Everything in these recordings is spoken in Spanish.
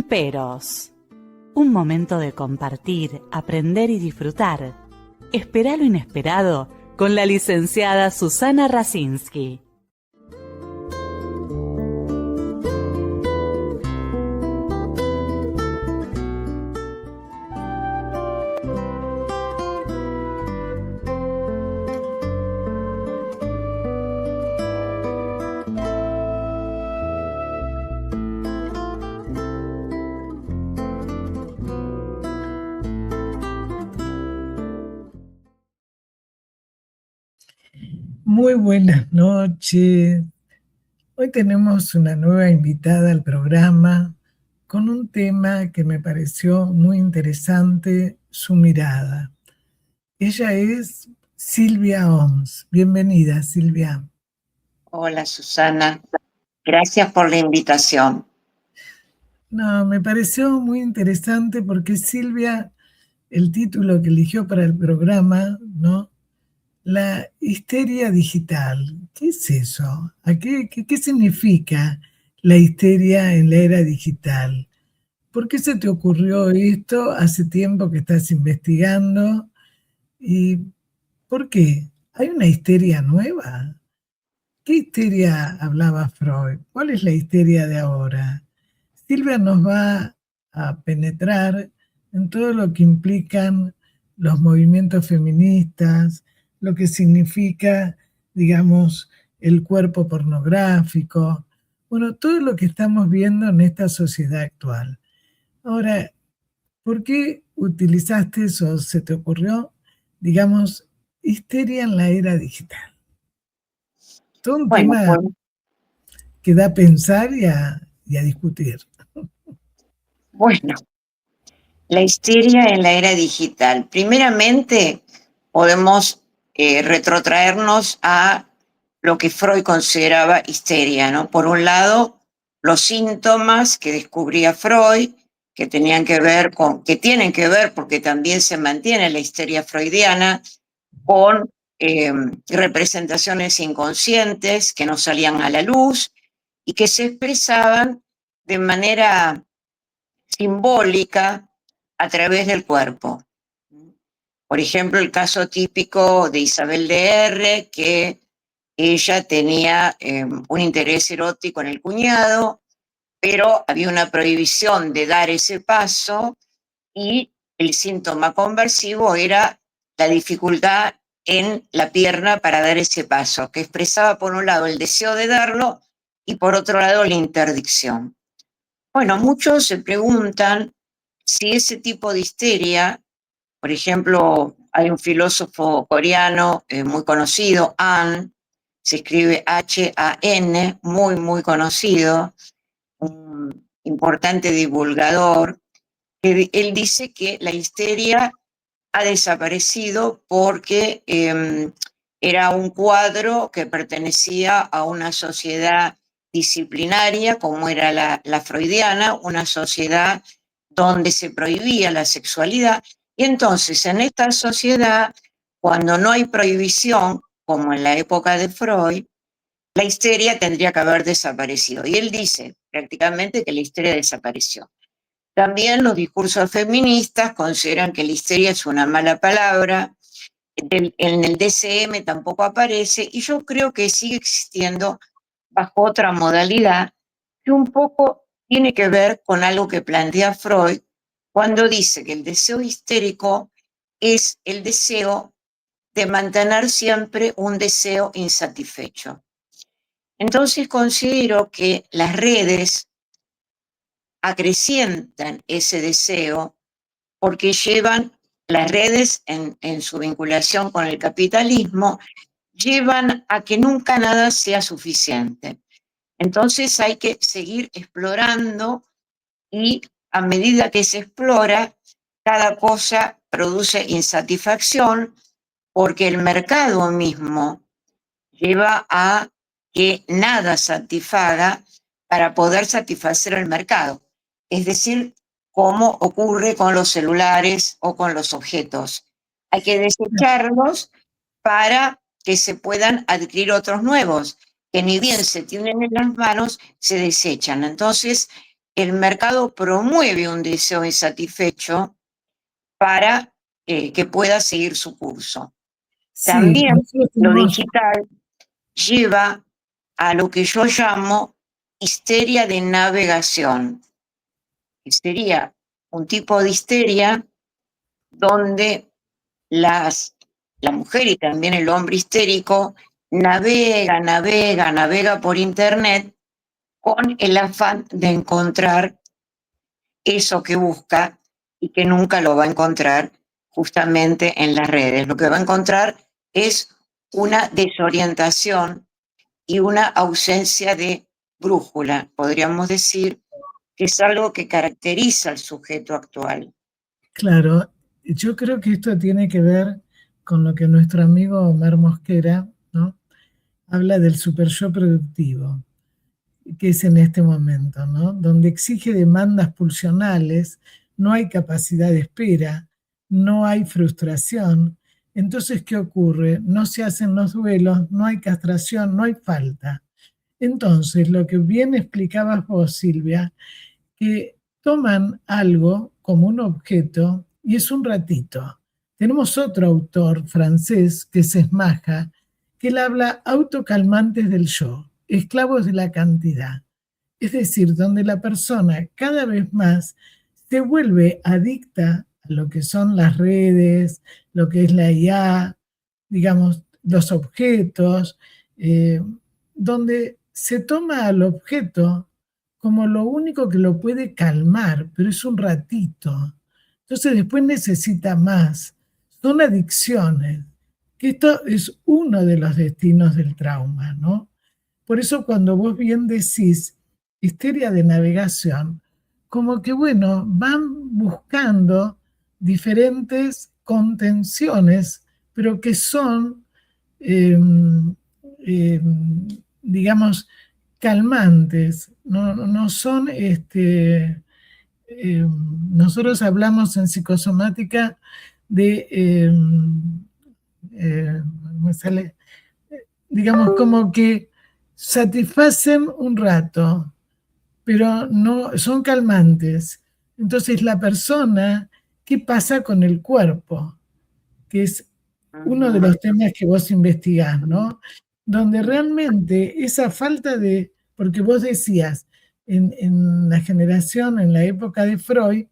Sin peros. Un momento de compartir, aprender y disfrutar. Espera lo inesperado con la licenciada Susana Rasinski. Muy buenas noches. Hoy tenemos una nueva invitada al programa con un tema que me pareció muy interesante, su mirada. Ella es Silvia Oms. Bienvenida, Silvia. Hola, Susana. Gracias por la invitación. No, me pareció muy interesante porque Silvia, el título que eligió para el programa, ¿no? La histeria digital. ¿Qué es eso? ¿Qué significa la histeria en la era digital? ¿Por qué se te ocurrió esto? Hace tiempo que estás investigando. ¿Y por qué? ¿Hay una histeria nueva? ¿Qué histeria hablaba Freud? ¿Cuál es la histeria de ahora? Silvia nos va a penetrar en todo lo que implican los movimientos feministas, lo que significa, digamos, el cuerpo pornográfico, bueno, todo lo que estamos viendo en esta sociedad actual. Ahora, ¿por qué utilizaste eso? ¿Se te ocurrió, digamos, histeria en la era digital? Todo un tema que da a pensar y a discutir. Bueno, la histeria en la era digital. Primeramente, podemos retrotraernos a lo que Freud consideraba histeria, ¿no? Por un lado, los síntomas que descubría Freud, que tienen que ver, porque también se mantiene la histeria freudiana, con representaciones inconscientes que no salían a la luz y que se expresaban de manera simbólica a través del cuerpo. Por ejemplo, el caso típico de Isabel de R., que ella tenía un interés erótico en el cuñado, pero había una prohibición de dar ese paso y el síntoma conversivo era la dificultad en la pierna para dar ese paso, que expresaba por un lado el deseo de darlo y por otro lado la interdicción. Bueno, muchos se preguntan si ese tipo de histeria, por ejemplo, hay un filósofo coreano muy conocido, Han, se escribe H-A-N, muy conocido, un importante divulgador, que él dice que la histeria ha desaparecido porque era un cuadro que pertenecía a una sociedad disciplinaria, como era la freudiana, una sociedad donde se prohibía la sexualidad. Y entonces, en esta sociedad, cuando no hay prohibición, como en la época de Freud, la histeria tendría que haber desaparecido. Y él dice prácticamente que la histeria desapareció. También los discursos feministas consideran que la histeria es una mala palabra, en el DCM tampoco aparece, y yo creo que sigue existiendo bajo otra modalidad que un poco tiene que ver con algo que plantea Freud cuando dice que el deseo histérico es el deseo de mantener siempre un deseo insatisfecho. Entonces considero que las redes acrecientan ese deseo porque llevan las redes en su vinculación con el capitalismo, llevan a que nunca nada sea suficiente. Entonces hay que seguir explorando y a medida que se explora, cada cosa produce insatisfacción porque el mercado mismo lleva a que nada satisfaga para poder satisfacer el mercado. Es decir, como ocurre con los celulares o con los objetos. Hay que desecharlos para que se puedan adquirir otros nuevos, que ni bien se tienen en las manos, se desechan. Entonces, el mercado promueve un deseo insatisfecho para que pueda seguir su curso. Sí, También nosotros lo tenemos, digital lleva a lo que yo llamo histeria de navegación, que sería un tipo de histeria donde la mujer y también el hombre histérico navega por Internet con el afán de encontrar eso que busca y que nunca lo va a encontrar justamente en las redes. Lo que va a encontrar es una desorientación y una ausencia de brújula, podríamos decir, que es algo que caracteriza al sujeto actual. claro, yo creo que esto tiene que ver con lo que nuestro amigo Omar Mosquera, ¿no? Habla del super yo productivo, que es en este momento, ¿no? Donde exige demandas pulsionales, no hay capacidad de espera, no hay frustración. Entonces, ¿qué ocurre? No se hacen los duelos, no hay castración, no hay falta. Entonces, lo que bien explicabas vos, Silvia, que toman algo como un objeto y es un ratito. Tenemos otro autor francés que es Esmaja, que él habla autocalmantes del yo, esclavos de la cantidad. Es decir, donde la persona cada vez más se vuelve adicta a lo que son las redes, lo que es la IA, digamos, los objetos, donde se toma al objeto como lo único que lo puede calmar, pero es un ratito. Entonces después necesita más. Son adicciones, que esto es uno de los destinos del trauma, ¿no? Por eso cuando vos bien decís histeria de navegación, como que, bueno, van buscando diferentes contenciones, pero que son, eh, eh, digamos, calmantes, no son, nosotros hablamos en psicosomática de, me sale, digamos, como que satisfacen un rato, pero no son calmantes. Entonces la persona, ¿qué pasa con el cuerpo? Que es uno de los temas que vos investigás, ¿no? Donde realmente esa falta de, porque vos decías, en la generación, en la época de Freud,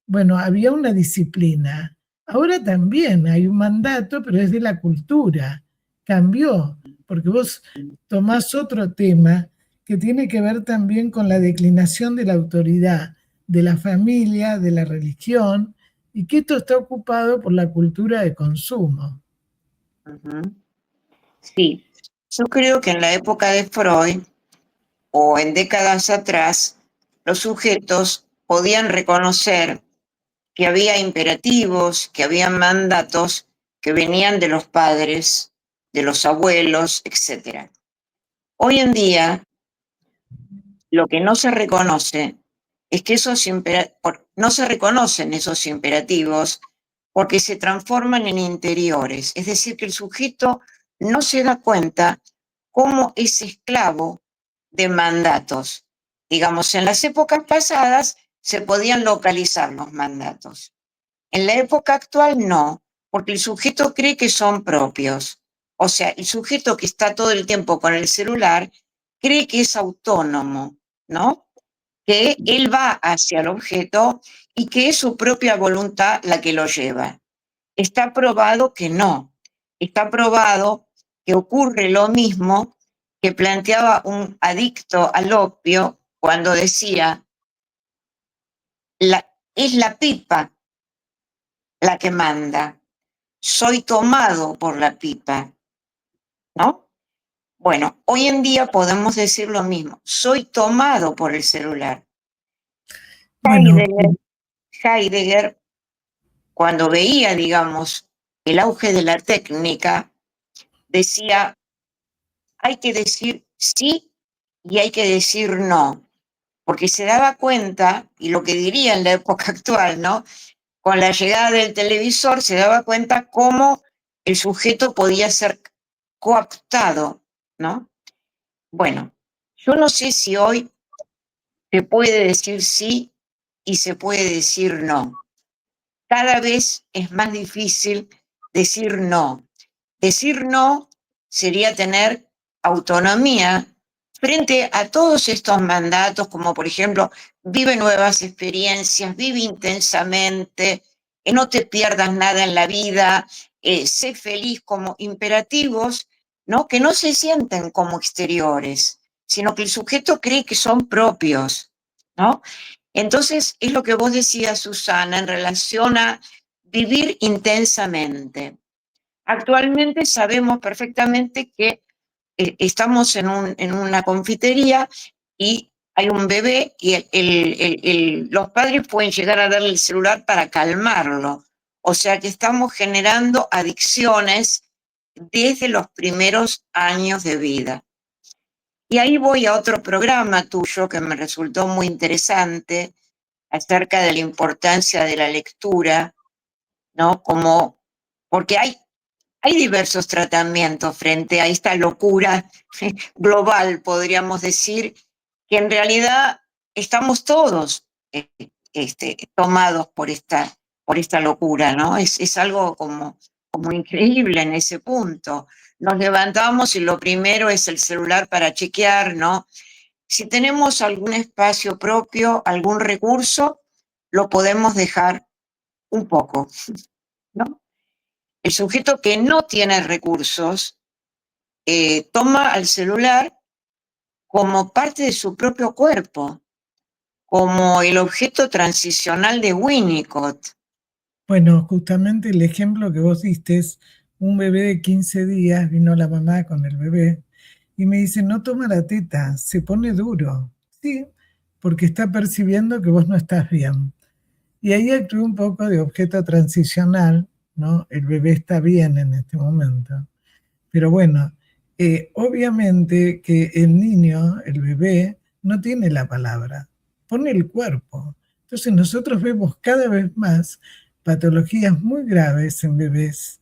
bueno, había una disciplina. Ahora también hay un mandato, pero es de la cultura. Cambió, porque vos tomás otro tema que tiene que ver también con la declinación de la autoridad, de la familia, de la religión, y que esto está ocupado por la cultura de consumo. Sí, yo creo que en la época de Freud o en décadas atrás, los sujetos podían reconocer que había imperativos, que había mandatos que venían de los padres, de los abuelos, etc. Hoy en día, lo que no se reconoce es que no se reconocen esos imperativos porque se transforman en interiores, es decir, que el sujeto no se da cuenta cómo es esclavo de mandatos. Digamos, en las épocas pasadas se podían localizar los mandatos. En la época actual no, porque el sujeto cree que son propios. O sea, el sujeto que está todo el tiempo con el celular cree que es autónomo, ¿no? Que él va hacia el objeto y que es su propia voluntad la que lo lleva. Está probado que no. Está probado que ocurre lo mismo que planteaba un adicto al opio cuando decía, es la pipa la que manda, soy tomado por la pipa, ¿no? Bueno, hoy en día podemos decir lo mismo, soy tomado por el celular. Bueno, Heidegger, cuando veía, digamos, el auge de la técnica, decía, hay que decir sí y hay que decir no, porque se daba cuenta, y lo que diría en la época actual, ¿no? Con la llegada del televisor se daba cuenta cómo el sujeto podía ser cooptado, ¿no? Bueno, yo no sé si hoy se puede decir sí y se puede decir no. Cada vez es más difícil decir no. Decir no sería tener autonomía frente a todos estos mandatos, como por ejemplo, vive nuevas experiencias, vive intensamente, no te pierdas nada en la vida, sé feliz, como imperativos, ¿no? Que no se sienten como exteriores, sino que el sujeto cree que son propios, ¿no? Entonces, es lo que vos decías, Susana, en relación a vivir intensamente. Actualmente sabemos perfectamente que estamos en una confitería y hay un bebé y los padres pueden llegar a darle el celular para calmarlo. O sea que estamos generando adicciones desde los primeros años de vida. Y ahí voy a otro programa tuyo que me resultó muy interesante acerca de la importancia de la lectura, ¿no? Como, porque hay diversos tratamientos frente a esta locura global, podríamos decir, que en realidad estamos todos tomados por esta locura, ¿no? Es algo como increíble en ese punto. Nos levantamos y lo primero es el celular para chequear, ¿no? Si tenemos algún espacio propio, algún recurso, lo podemos dejar un poco, ¿no? El sujeto que no tiene recursos toma al celular como parte de su propio cuerpo, como el objeto transicional de Winnicott. Bueno, justamente el ejemplo que vos diste es un bebé de 15 días, vino la mamá con el bebé y me dice, no toma la teta, se pone duro. Sí, porque está percibiendo que vos no estás bien. Y ahí actué un poco de objeto transicional, ¿no? El bebé está bien en este momento. Pero bueno, obviamente que el niño, el bebé, no tiene la palabra, pone el cuerpo. Entonces nosotros vemos cada vez más patologías muy graves en bebés.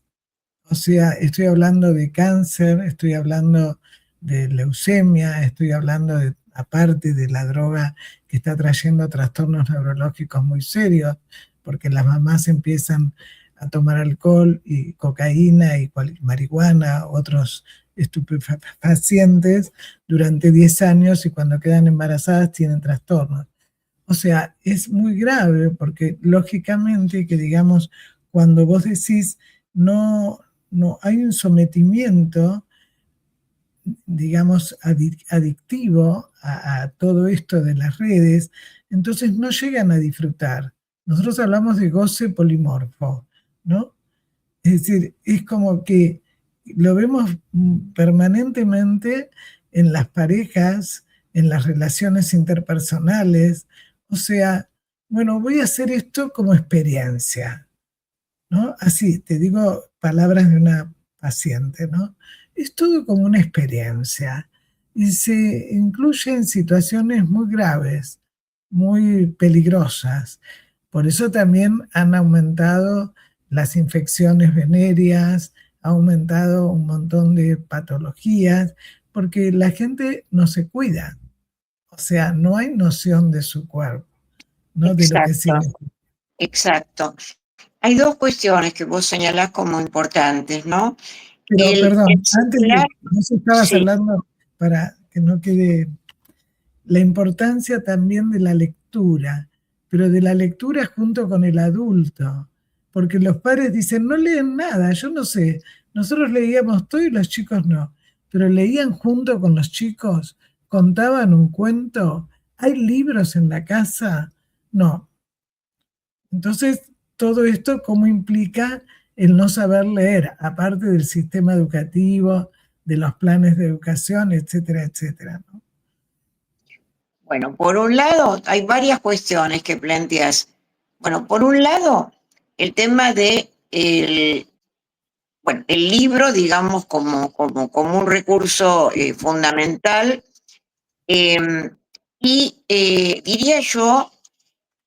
O sea, estoy hablando de cáncer, estoy hablando de leucemia, estoy hablando de, aparte de la droga que está trayendo trastornos neurológicos muy serios, porque las mamás empiezan a tomar alcohol y cocaína y marihuana, otros estupefacientes durante 10 años y cuando quedan embarazadas tienen trastornos. O sea, es muy grave porque lógicamente que digamos, cuando vos decís no hay un sometimiento, digamos, adictivo a todo esto de las redes, entonces no llegan a disfrutar. Nosotros hablamos de goce polimorfo, ¿no? Es decir, es como que lo vemos permanentemente en las parejas, en las relaciones interpersonales. O sea, bueno, voy a hacer esto como experiencia, ¿no? Así, te digo palabras de una paciente, ¿no? Es todo como una experiencia y se incluyen situaciones muy graves, muy peligrosas. Por eso también han aumentado las infecciones venéreas, ha aumentado un montón de patologías, porque la gente no se cuida. O sea, no hay noción de su cuerpo, ¿no? De lo que Exacto, significa. exacto. Hay dos cuestiones que vos señalás como importantes, ¿no? Pero, El perdón, antes celular, de, vos estabas sí, hablando, para que no quede, la importancia también de la lectura, pero de la lectura junto con el adulto, porque los padres dicen, no leen nada, yo no sé, nosotros leíamos todo y los chicos no, pero leían junto con los chicos, contaban un cuento, hay libros en la casa, no. Entonces, todo esto, ¿cómo implica el no saber leer, aparte del sistema educativo, de los planes de educación, etcétera, etcétera, ¿no? bueno, por un lado, hay varias cuestiones que planteas. Bueno, por un lado, el tema de bueno, el libro, digamos, como un recurso fundamental. Diría yo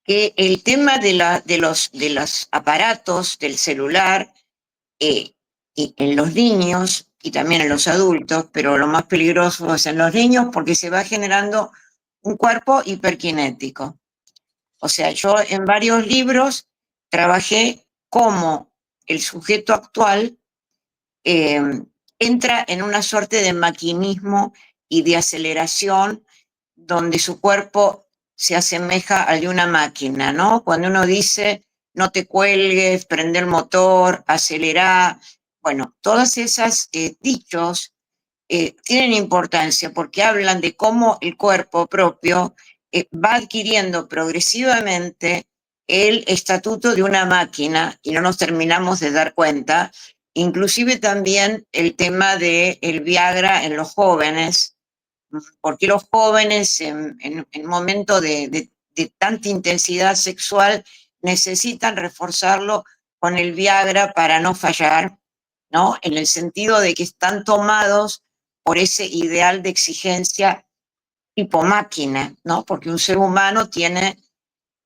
que el tema de los aparatos del celular y en los niños y también en los adultos, pero lo más peligroso es en los niños porque se va generando un cuerpo hiperkinético. O sea, yo en varios libros trabajé cómo el sujeto actual eh, entra en una suerte de maquinismo y de aceleración donde su cuerpo se asemeja al de una máquina, ¿no? Cuando uno dice no te cuelgues, prende el motor, acelera, bueno, todas esas dichos tienen importancia porque hablan de cómo el cuerpo propio va adquiriendo progresivamente el estatuto de una máquina y no nos terminamos de dar cuenta. Inclusive también el tema del Viagra en los jóvenes, porque los jóvenes en momento de tanta intensidad sexual necesitan reforzarlo con el Viagra para no fallar, ¿no? En el sentido de que están tomados por ese ideal de exigencia tipo máquina, ¿no? Porque un ser humano tiene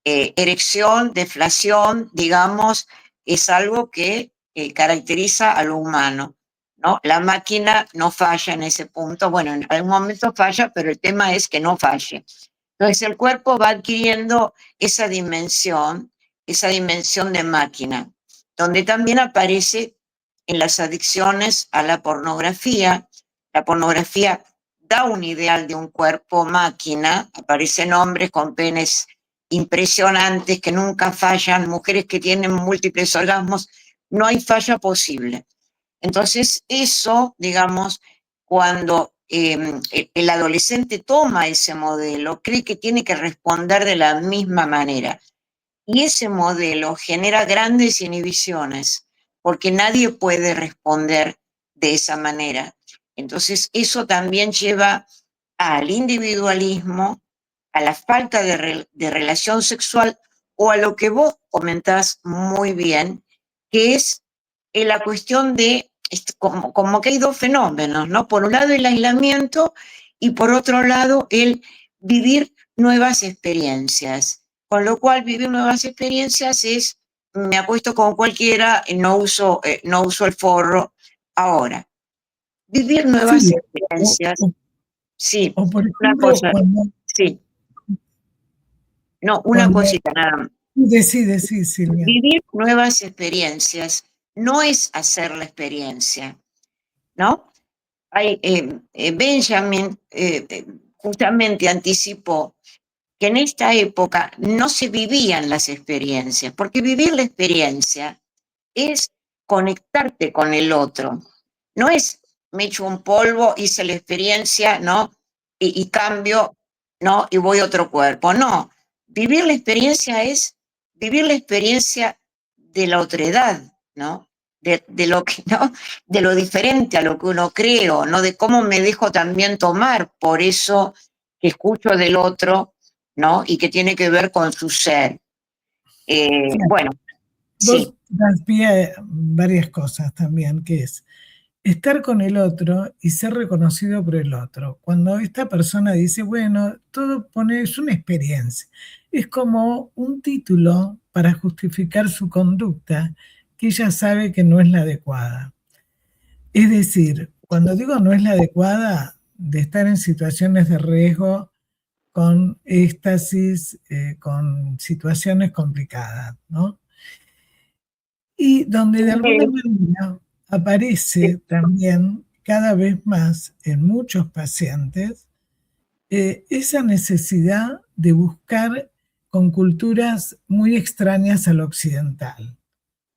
erección, deflación, digamos, es algo que caracteriza a lo humano, ¿no? La máquina no falla en ese punto, bueno, en algún momento falla, pero el tema es que no falle. Entonces el cuerpo va adquiriendo esa dimensión de máquina, donde también aparece en las adicciones a la pornografía. La pornografía da un ideal de un cuerpo máquina, aparecen hombres con penes impresionantes que nunca fallan, mujeres que tienen múltiples orgasmos, no hay falla posible. Entonces eso, digamos, cuando el adolescente toma ese modelo, cree que tiene que responder de la misma manera. Y ese modelo genera grandes inhibiciones, porque nadie puede responder de esa manera. Entonces, eso también lleva al individualismo, a la falta de relación sexual o a lo que vos comentás muy bien, que es la cuestión de, como que hay dos fenómenos, ¿no? Por un lado el aislamiento y por otro lado el vivir nuevas experiencias. Con lo cual vivir nuevas experiencias es, me acuesto con cualquiera, no uso el forro. Ahora, vivir nuevas Sí, experiencias, sí, o por una ejemplo, cosa, sí, no, una cuando cosita nada más. sí, Silvia. Vivir nuevas experiencias no es hacer la experiencia, ¿no? Benjamin justamente anticipó que en esta época no se vivían las experiencias, porque vivir la experiencia es conectarte con el otro, no es me echo un polvo, hice la experiencia, ¿no? Y cambio, ¿no? Y voy a otro cuerpo, no. Vivir la experiencia es vivir la experiencia de la otredad, ¿no? De lo que, ¿no? De lo diferente a lo que uno creo, ¿no? De cómo me dejo también tomar por eso que escucho del otro, ¿no? Y que tiene que ver con su ser. Claro, Bueno, vos sí. das pie a varias cosas también, que es estar con el otro y ser reconocido por el otro. Cuando esta persona dice, bueno, todo pone, es una experiencia, es como un título para justificar su conducta que ella sabe que no es la adecuada. Es decir, cuando digo no es la adecuada, de estar en situaciones de riesgo, con éxtasis, con situaciones complicadas, ¿no? Y donde de alguna manera aparece también cada vez más en muchos pacientes esa necesidad de buscar con culturas muy extrañas al occidental,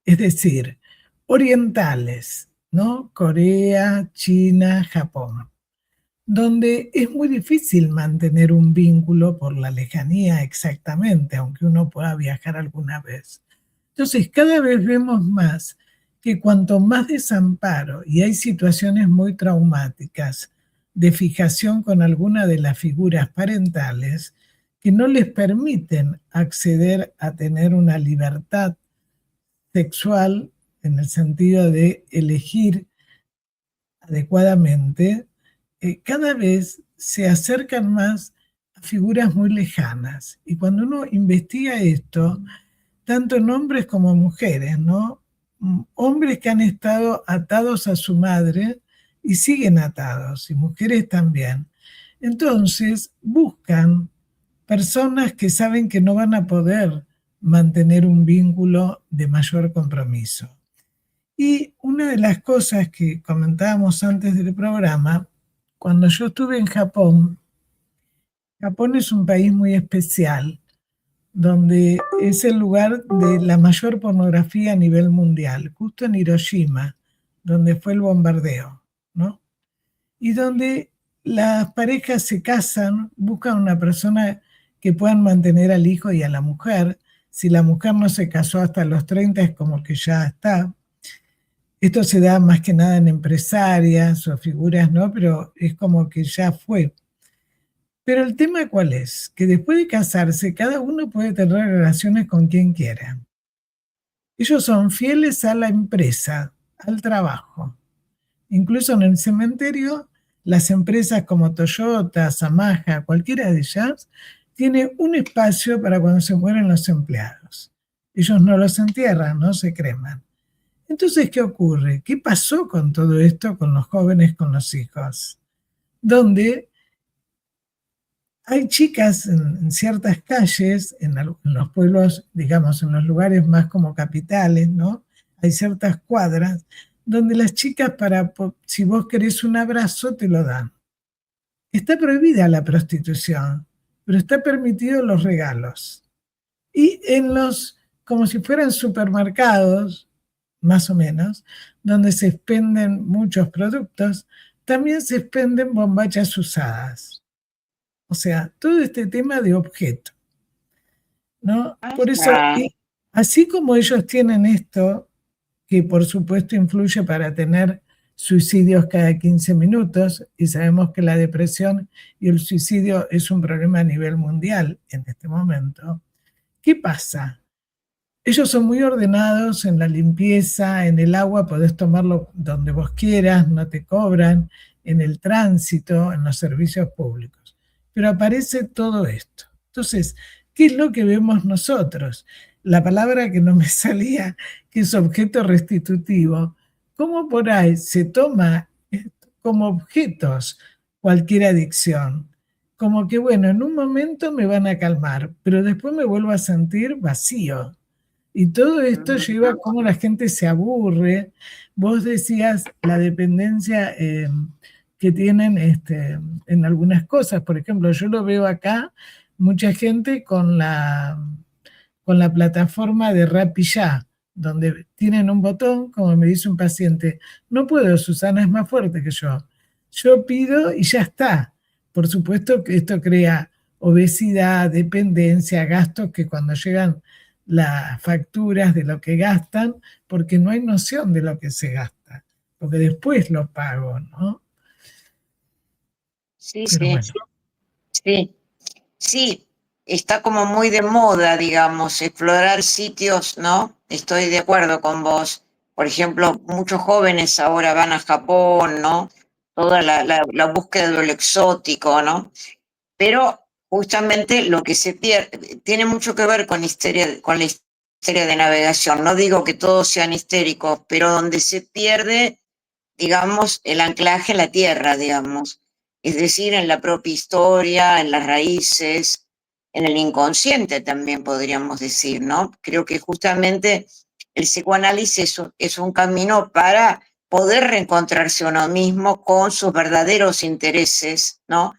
es decir, orientales, ¿no? Corea, China, Japón, donde es muy difícil mantener un vínculo por la lejanía exactamente, aunque uno pueda viajar alguna vez. Entonces, cada vez vemos más que cuanto más desamparo, y hay situaciones muy traumáticas de fijación con alguna de las figuras parentales, que no les permiten acceder a tener una libertad sexual en el sentido de elegir adecuadamente, cada vez se acercan más a figuras muy lejanas. Y cuando uno investiga esto, tanto en hombres como mujeres, ¿no? Hombres que han estado atados a su madre y siguen atados, y mujeres también. Entonces buscan personas que saben que no van a poder mantener un vínculo de mayor compromiso. Y una de las cosas que comentábamos antes del programa, cuando yo estuve en Japón, Japón es un país muy especial, donde es el lugar de la mayor pornografía a nivel mundial, justo en Hiroshima, donde fue el bombardeo, ¿no? Y donde las parejas se casan, buscan una persona que puedan mantener al hijo y a la mujer. Si la mujer no se casó hasta los 30 es como que ya está. Esto se da más que nada en empresarias o figuras, ¿no? Pero es como que ya fue. Pero el tema ¿cuál es? Que después de casarse, cada uno puede tener relaciones con quien quiera. Ellos son fieles a la empresa, al trabajo. Incluso en el cementerio, las empresas como Toyota, Yamaha, cualquiera de ellas, tiene un espacio para cuando se mueren los empleados. Ellos no los entierran, no se creman. Entonces, ¿qué ocurre? ¿Qué pasó con todo esto con los jóvenes, con los hijos? Donde hay chicas en ciertas calles, en los pueblos, digamos, en los lugares más como capitales, ¿no? Hay ciertas cuadras donde las chicas, si vos querés un abrazo, te lo dan. Está prohibida la prostitución, pero está permitido los regalos. Y como si fueran supermercados, más o menos, donde se expenden muchos productos, también se expenden bombachas usadas. O sea, todo este tema de objeto, ¿no? Por eso, así como ellos tienen esto, que por supuesto influye para tener suicidios cada 15 minutos, y sabemos que la depresión y el suicidio es un problema a nivel mundial en este momento, ¿qué pasa? Ellos son muy ordenados en la limpieza, en el agua podés tomarlo donde vos quieras, no te cobran, en el tránsito, en los servicios públicos. Pero aparece todo esto. Entonces, ¿qué es lo que vemos nosotros? La palabra que no me salía, que es objeto restitutivo. ¿Cómo por ahí se toma como objetos cualquier adicción? Como que, bueno, en un momento me van a calmar, pero después me vuelvo a sentir vacío. Y todo esto lleva a cómo la gente se aburre. Vos decías la dependencia que tienen en algunas cosas. Por ejemplo, yo lo veo acá, mucha gente con la plataforma de Rappi Ya, donde tienen un botón, como me dice un paciente, no puedo, Susana es más fuerte que yo. Yo pido y ya está. Por supuesto que esto crea obesidad, dependencia, gastos que cuando llegan las facturas de lo que gastan, porque no hay noción de lo que se gasta, porque después lo pago, ¿no? Sí, pero sí, bueno. Sí, sí, está como muy de moda, digamos, explorar sitios, ¿no? Estoy de acuerdo con vos. Por ejemplo, muchos jóvenes ahora van a Japón, ¿no? Toda la búsqueda de lo exótico, ¿no? Pero justamente lo que se pierde tiene mucho que ver con la histeria de navegación. No digo que todos sean histéricos, pero donde se pierde, digamos, el anclaje en la tierra, digamos. Es decir, en la propia historia, en las raíces, en el inconsciente también podríamos decir, ¿no? Creo que justamente el psicoanálisis es un camino para poder reencontrarse uno mismo con sus verdaderos intereses, ¿no?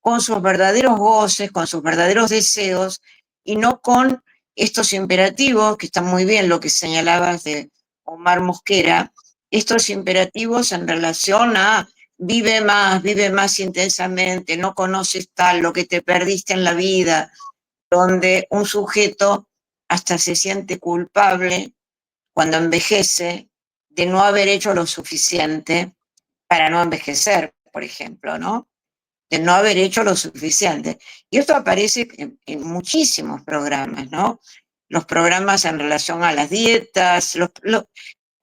Con sus verdaderos goces, con sus verdaderos deseos, y no con estos imperativos, que están muy bien lo que señalabas de Omar Mosquera, estos imperativos en relación a vive más intensamente, no conoces tal, lo que te perdiste en la vida, donde un sujeto hasta se siente culpable cuando envejece de no haber hecho lo suficiente para no envejecer, por ejemplo, ¿no? De no haber hecho lo suficiente. Y esto aparece en muchísimos programas, ¿no? Los programas en relación a las dietas,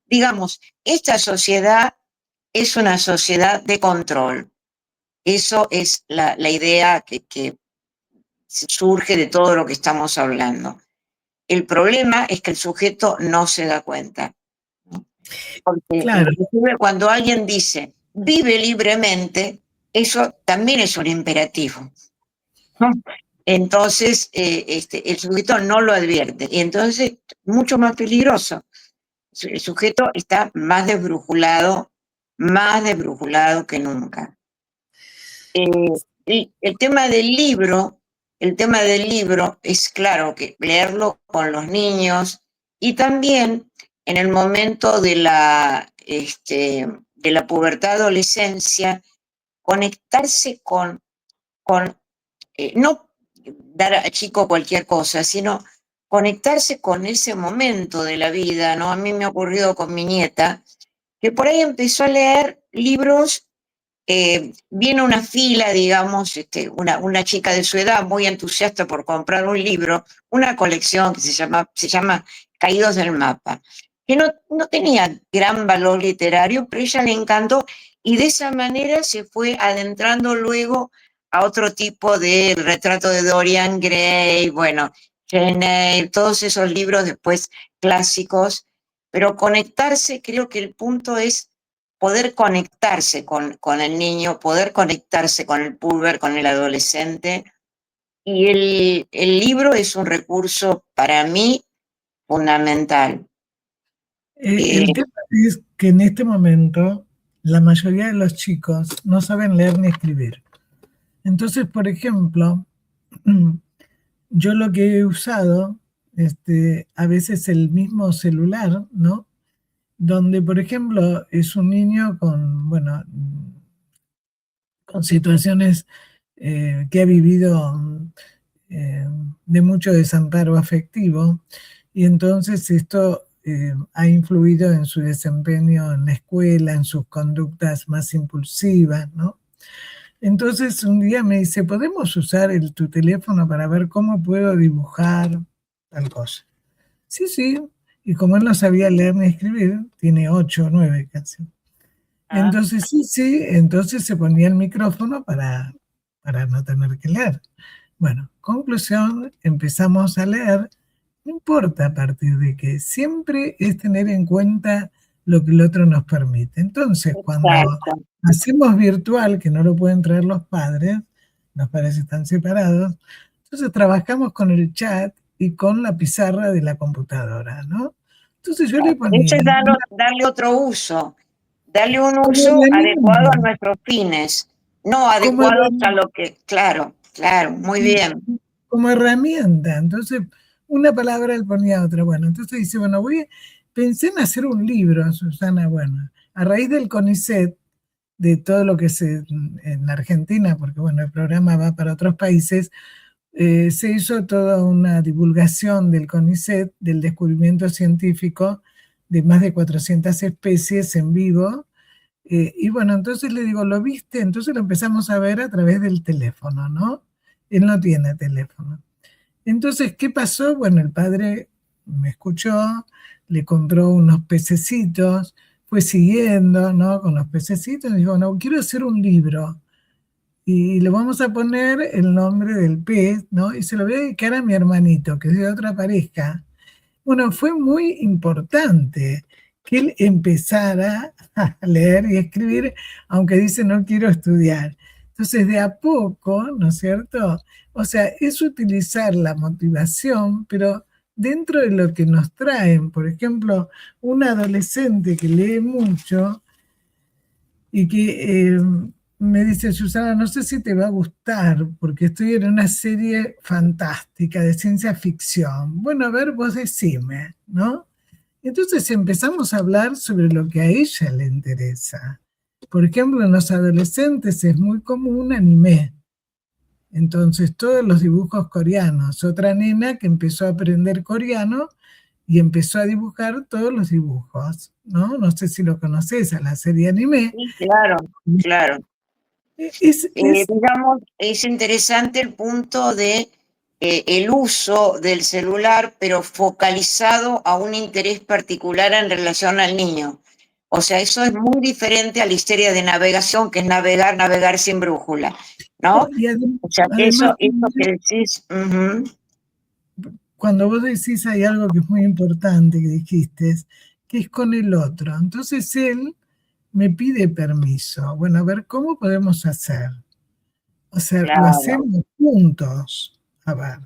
digamos, esta sociedad es una sociedad de control. Eso es la idea que surge de todo lo que estamos hablando. El problema es que el sujeto no se da cuenta, ¿no? Porque claro, cuando alguien dice vive libremente, eso también es un imperativo, ¿no? Entonces, el sujeto no lo advierte. Y entonces, mucho más peligroso. El sujeto está más desbrujulado que nunca. Y el tema del libro es claro que leerlo con los niños y también en el momento de la pubertad, adolescencia, conectarse no dar a chico cualquier cosa, sino conectarse con ese momento de la vida, ¿no? A mí me ha ocurrido con mi nieta, que por ahí empezó a leer libros, viene una fila, digamos, una chica de su edad muy entusiasta por comprar un libro, una colección que se llama Caídos del Mapa, que no tenía gran valor literario, pero a ella le encantó y de esa manera se fue adentrando luego a otro tipo de retrato de Dorian Gray, bueno, Jane Eyre, todos esos libros después clásicos, pero conectarse, creo que el punto es poder conectarse con el niño, poder conectarse con el puber, con el adolescente. Y el libro es un recurso para mí fundamental. El tema es que en este momento la mayoría de los chicos no saben leer ni escribir. Entonces, por ejemplo, yo lo que he usado, a veces el mismo celular, ¿no? Donde, por ejemplo, es un niño con, bueno, con situaciones que ha vivido de mucho desamparo afectivo, y entonces esto ha influido en su desempeño en la escuela, en sus conductas más impulsivas, ¿no? Entonces un día me dice, ¿podemos usar tu teléfono para ver cómo puedo dibujar tal cosa? Sí, sí. Y como él no sabía leer ni escribir, tiene 8 o 9 casi. Entonces, sí, entonces se ponía el micrófono para no tener que leer. Bueno, conclusión, empezamos a leer, no importa a partir de qué, siempre es tener en cuenta lo que el otro nos permite. Entonces, cuando hacemos virtual, que no lo pueden traer los padres están separados, entonces trabajamos con el chat y con la pizarra de la computadora, ¿no? Entonces yo le ponía... Eso es darle otro uso, darle un uso adecuado a nuestros fines, no adecuados a lo que... Claro, muy bien. Como herramienta, entonces una palabra él ponía otra, bueno, entonces dice, bueno, pensé en hacer un libro, Susana, bueno, a raíz del CONICET, de todo lo que se en Argentina, porque bueno, el programa va para otros países, se hizo toda una divulgación del CONICET, del descubrimiento científico de más de 400 especies en vivo, y bueno, entonces le digo, ¿lo viste? Entonces lo empezamos a ver a través del teléfono, ¿no? Él no tiene teléfono. Entonces, ¿qué pasó? Bueno, el padre me escuchó, le compró unos pececitos, fue siguiendo, ¿no? Con los pececitos, y dijo, no, quiero hacer un libro. Y le vamos a poner el nombre del pez, ¿no? Y se lo voy a dedicar a mi hermanito, que es de otra pareja. Bueno, fue muy importante que él empezara a leer y escribir, aunque dice no quiero estudiar. Entonces, de a poco, ¿no es cierto? O sea, es utilizar la motivación, pero dentro de lo que nos traen. Por ejemplo, un adolescente que lee mucho y que me dice, Susana, no sé si te va a gustar, porque estoy en una serie fantástica de ciencia ficción. Bueno, a ver, vos decime, ¿no? Entonces empezamos a hablar sobre lo que a ella le interesa. Por ejemplo, en los adolescentes es muy común anime. Entonces, todos los dibujos coreanos. Otra nena que empezó a aprender coreano y empezó a dibujar todos los dibujos, ¿no? No sé si lo conoces, a la serie anime. Sí, claro. Digamos, es interesante el punto de el uso del celular, pero focalizado a un interés particular en relación al niño. O sea, eso es muy diferente a la histeria de navegación, que es navegar sin brújula, ¿no? O sea, eso que decís... Cuando vos decís hay algo que es muy importante que dijiste, que es con el otro. Entonces él me pide permiso. Bueno, a ver, ¿cómo podemos hacer? O sea, lo hacemos juntos. a ver,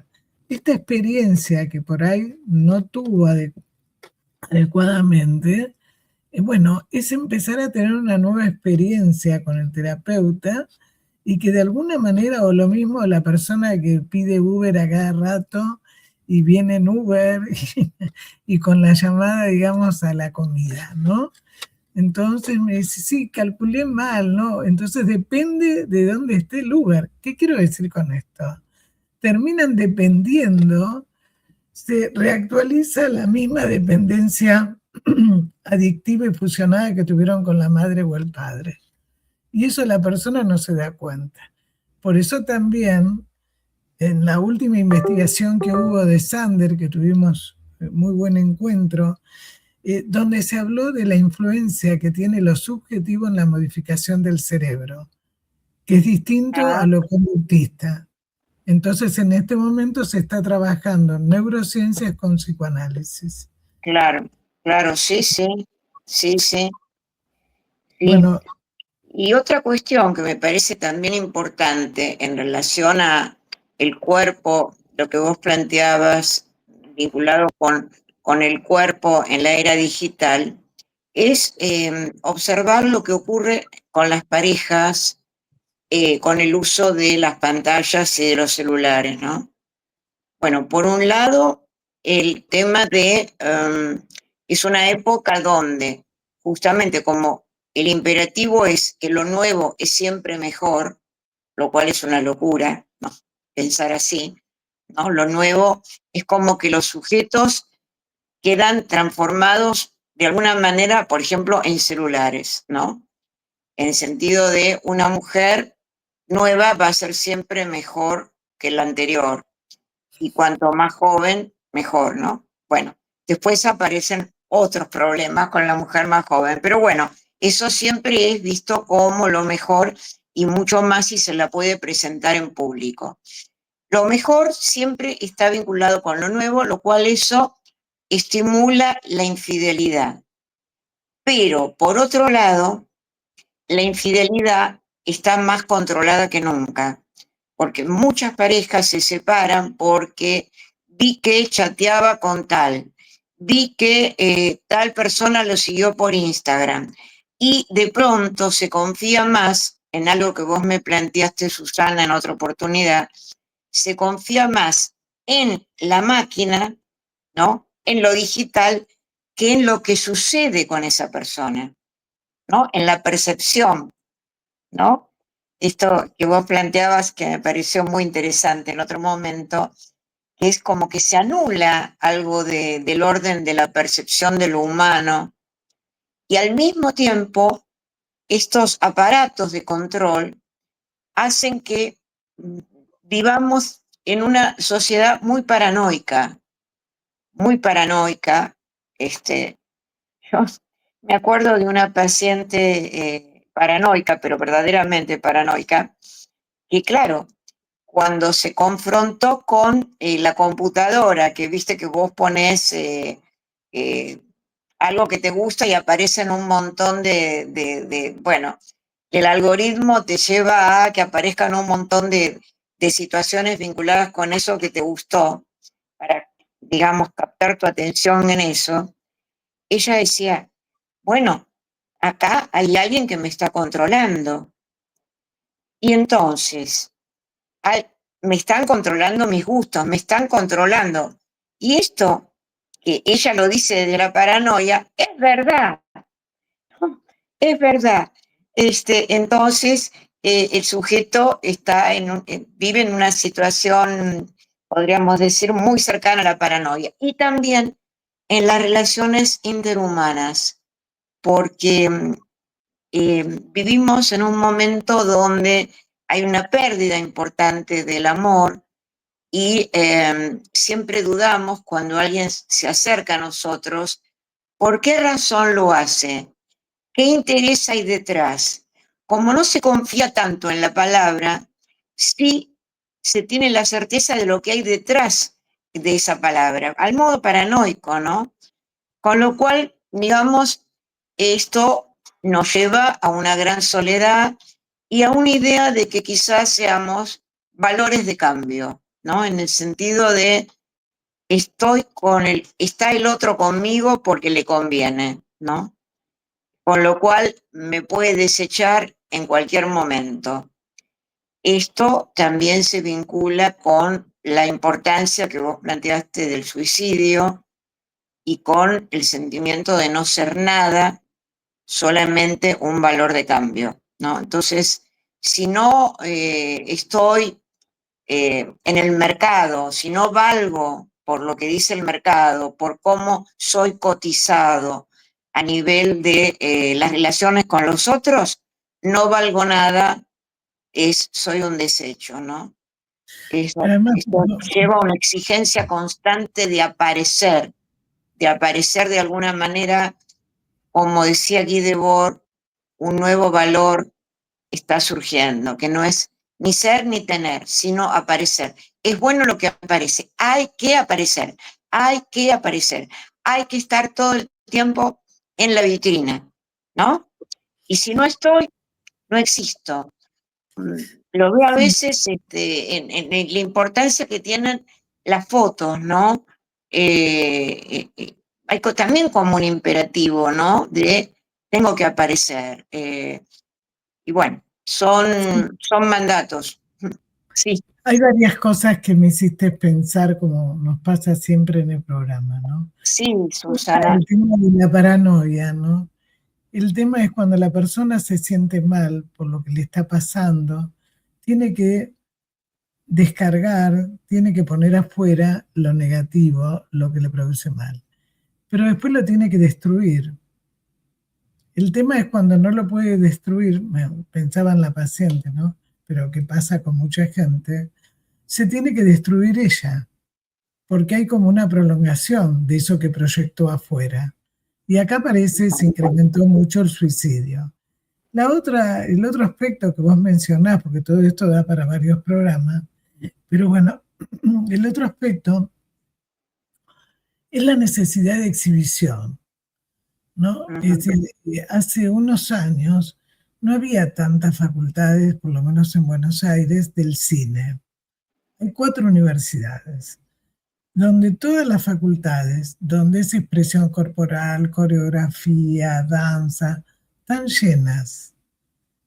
esta experiencia que por ahí no tuvo adecuadamente, bueno, es empezar a tener una nueva experiencia con el terapeuta y que de alguna manera, o lo mismo la persona que pide Uber a cada rato y viene en Uber y con la llamada, digamos, a la comida, ¿no? Entonces me dice, sí, calculé mal, ¿no? Entonces depende de dónde esté el Uber. ¿Qué quiero decir con esto? Terminan dependiendo, se reactualiza la misma dependencia adictiva y fusionada que tuvieron con la madre o el padre. Y eso la persona no se da cuenta. Por eso también, en la última investigación que hubo de Sander, que tuvimos muy buen encuentro, donde se habló de la influencia que tiene lo subjetivo en la modificación del cerebro, que es distinto a lo conductista. Entonces, en este momento se está trabajando en neurociencias con psicoanálisis. Claro, claro, sí, sí, sí, sí. Bueno, y otra cuestión que me parece también importante en relación a el cuerpo, lo que vos planteabas, vinculado con el cuerpo en la era digital, es observar lo que ocurre con las parejas, con el uso de las pantallas y de los celulares, ¿no? Bueno, por un lado, el tema de, es una época donde justamente como el imperativo es que lo nuevo es siempre mejor, lo cual es una locura, ¿no? Pensar así, ¿no? Lo nuevo es como que los sujetos quedan transformados de alguna manera, por ejemplo, en celulares, ¿no? En el sentido de una mujer nueva va a ser siempre mejor que la anterior, y cuanto más joven, mejor, ¿no? Bueno, después aparecen otros problemas con la mujer más joven, pero bueno, eso siempre es visto como lo mejor y mucho más si se la puede presentar en público. Lo mejor siempre está vinculado con lo nuevo, lo cual eso estimula la infidelidad. Pero, por otro lado, la infidelidad está más controlada que nunca, porque muchas parejas se separan porque vi que chateaba con tal, vi que tal persona lo siguió por Instagram, y de pronto se confía más en algo que vos me planteaste, Susana, en otra oportunidad, se confía más en la máquina, ¿no? En lo digital, que en lo que sucede con esa persona, ¿no? En la percepción, ¿no? Esto que vos planteabas, que me pareció muy interesante en otro momento, que es como que se anula algo del orden de la percepción de lo humano, y al mismo tiempo estos aparatos de control hacen que vivamos en una sociedad muy paranoica, muy paranoica. Yo me acuerdo de una paciente paranoica, pero verdaderamente paranoica, que claro, cuando se confrontó con la computadora, que viste que vos pones eh, algo que te gusta y aparecen un montón bueno, el algoritmo te lleva a que aparezcan un montón de situaciones vinculadas con eso que te gustó, para, digamos, captar tu atención en eso. Ella decía, bueno, acá hay alguien que me está controlando. Y entonces, me están controlando mis gustos, me están controlando. Y esto, que ella lo dice desde la paranoia, es verdad, es verdad. Entonces, el sujeto está vive en una situación, podríamos decir, muy cercana a la paranoia. Y también en las relaciones interhumanas, porque vivimos en un momento donde hay una pérdida importante del amor, y siempre dudamos cuando alguien se acerca a nosotros, ¿por qué razón lo hace? ¿Qué interés hay detrás? Como no se confía tanto en la palabra, sí se tiene la certeza de lo que hay detrás de esa palabra, al modo paranoico, ¿no? Con lo cual, digamos, esto nos lleva a una gran soledad y a una idea de que quizás seamos valores de cambio, ¿no? En el sentido de está el otro conmigo porque le conviene, ¿no? Con lo cual me puede desechar en cualquier momento. Esto también se vincula con la importancia que vos planteaste del suicidio y con el sentimiento de no ser nada, solamente un valor de cambio, ¿no? Entonces, si no estoy en el mercado, si no valgo por lo que dice el mercado, por cómo soy cotizado a nivel de las relaciones con los otros, no valgo nada, soy un desecho, ¿no? Pero además, Eso lleva una exigencia constante de aparecer de alguna manera, como decía Guy Debord, un nuevo valor está surgiendo, que no es ni ser ni tener, sino aparecer. Es bueno lo que aparece, hay que aparecer, hay que aparecer, hay que estar todo el tiempo en la vitrina, ¿no? Y si no estoy, no existo. Lo veo a sí, veces en la importancia que tienen las fotos, ¿no? Hay también como un imperativo, ¿no? De tengo que aparecer. Y bueno, son mandatos. Sí, hay varias cosas que me hiciste pensar, como nos pasa siempre en el programa, ¿no? sí, Susana. El tema de la paranoia, ¿no? El tema es cuando la persona se siente mal por lo que le está pasando, tiene que descargar, tiene que poner afuera lo negativo, lo que le produce mal. Pero después lo tiene que destruir. El tema es cuando no lo puede destruir, pensaba en la paciente, ¿no? Pero que pasa con mucha gente, se tiene que destruir ella, porque hay como una prolongación de eso que proyectó afuera. Y acá parece se incrementó mucho el suicidio. El otro aspecto que vos mencionás, porque todo esto da para varios programas, pero bueno, el otro aspecto es la necesidad de exhibición, ¿no? Es decir, hace unos años no había tantas facultades, por lo menos en Buenos Aires, del cine. Hay 4 universidades, donde todas las facultades, donde es expresión corporal, coreografía, danza, están llenas.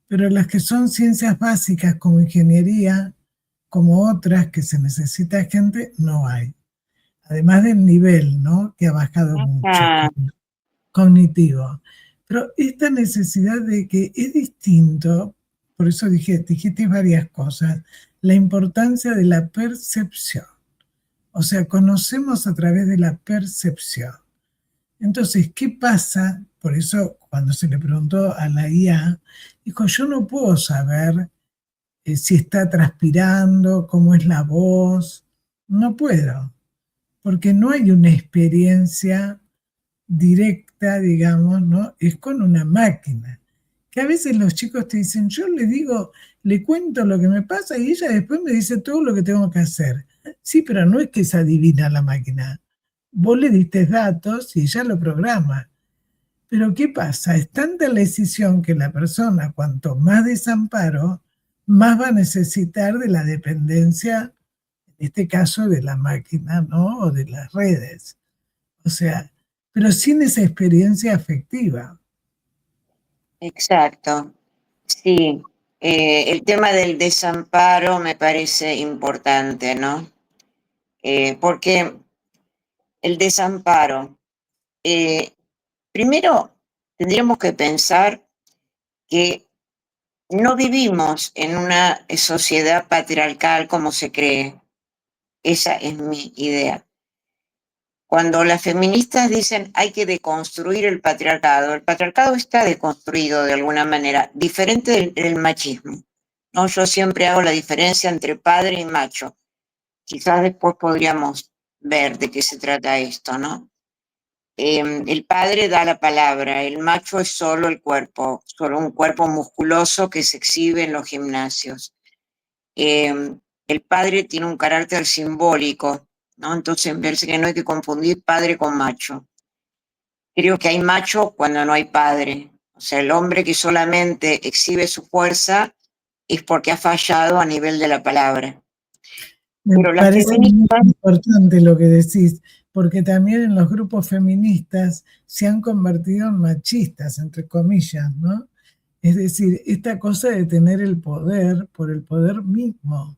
Pero las que son ciencias básicas como ingeniería, como otras que se necesita gente, no hay. Además del nivel, ¿no? Que ha bajado mucho, Ah, cognitivo. Pero esta necesidad de que es distinto, por eso dijiste varias cosas, la importancia de la percepción. O sea, conocemos a través de la percepción. Entonces, ¿qué pasa? Por eso, cuando se le preguntó a la IA, dijo, yo no puedo saber si está transpirando, cómo es la voz. No puedo, porque no hay una experiencia directa, digamos, ¿no? Es con una máquina. Que a veces los chicos te dicen, yo le digo, le cuento lo que me pasa y ella después me dice todo lo que tengo que hacer. Sí, pero no es que se adivina la máquina. Vos le diste datos y ella lo programa. Pero ¿qué pasa? Es tanta la decisión que la persona, cuanto más desamparo, más va a necesitar de la dependencia, en este caso de la máquina, ¿no? O de las redes. O sea, pero sin esa experiencia afectiva. exacto. Sí. El tema del desamparo me parece importante, ¿no? Porque el desamparo, eh, primero tendríamos que pensar que no vivimos en una sociedad patriarcal como se cree. Esa es mi idea. Cuando las feministas dicen hay que deconstruir el patriarcado está deconstruido de alguna manera, diferente del machismo. ¿No? Yo siempre hago la diferencia entre padre y macho. Quizás después podríamos ver de qué se trata esto, ¿no? El padre da la palabra, el macho es solo el cuerpo, solo un cuerpo musculoso que se exhibe en los gimnasios. El padre tiene un carácter simbólico, ¿no? Entonces, verse que no hay que confundir padre con macho. Creo que hay macho cuando no hay padre. O sea, el hombre que solamente exhibe su fuerza es porque ha fallado a nivel de la palabra. Me pero las parece muy feministas, importante lo que decís, porque también en los grupos feministas se han convertido en machistas, entre comillas, ¿no? Es decir, esta cosa de tener el poder por el poder mismo,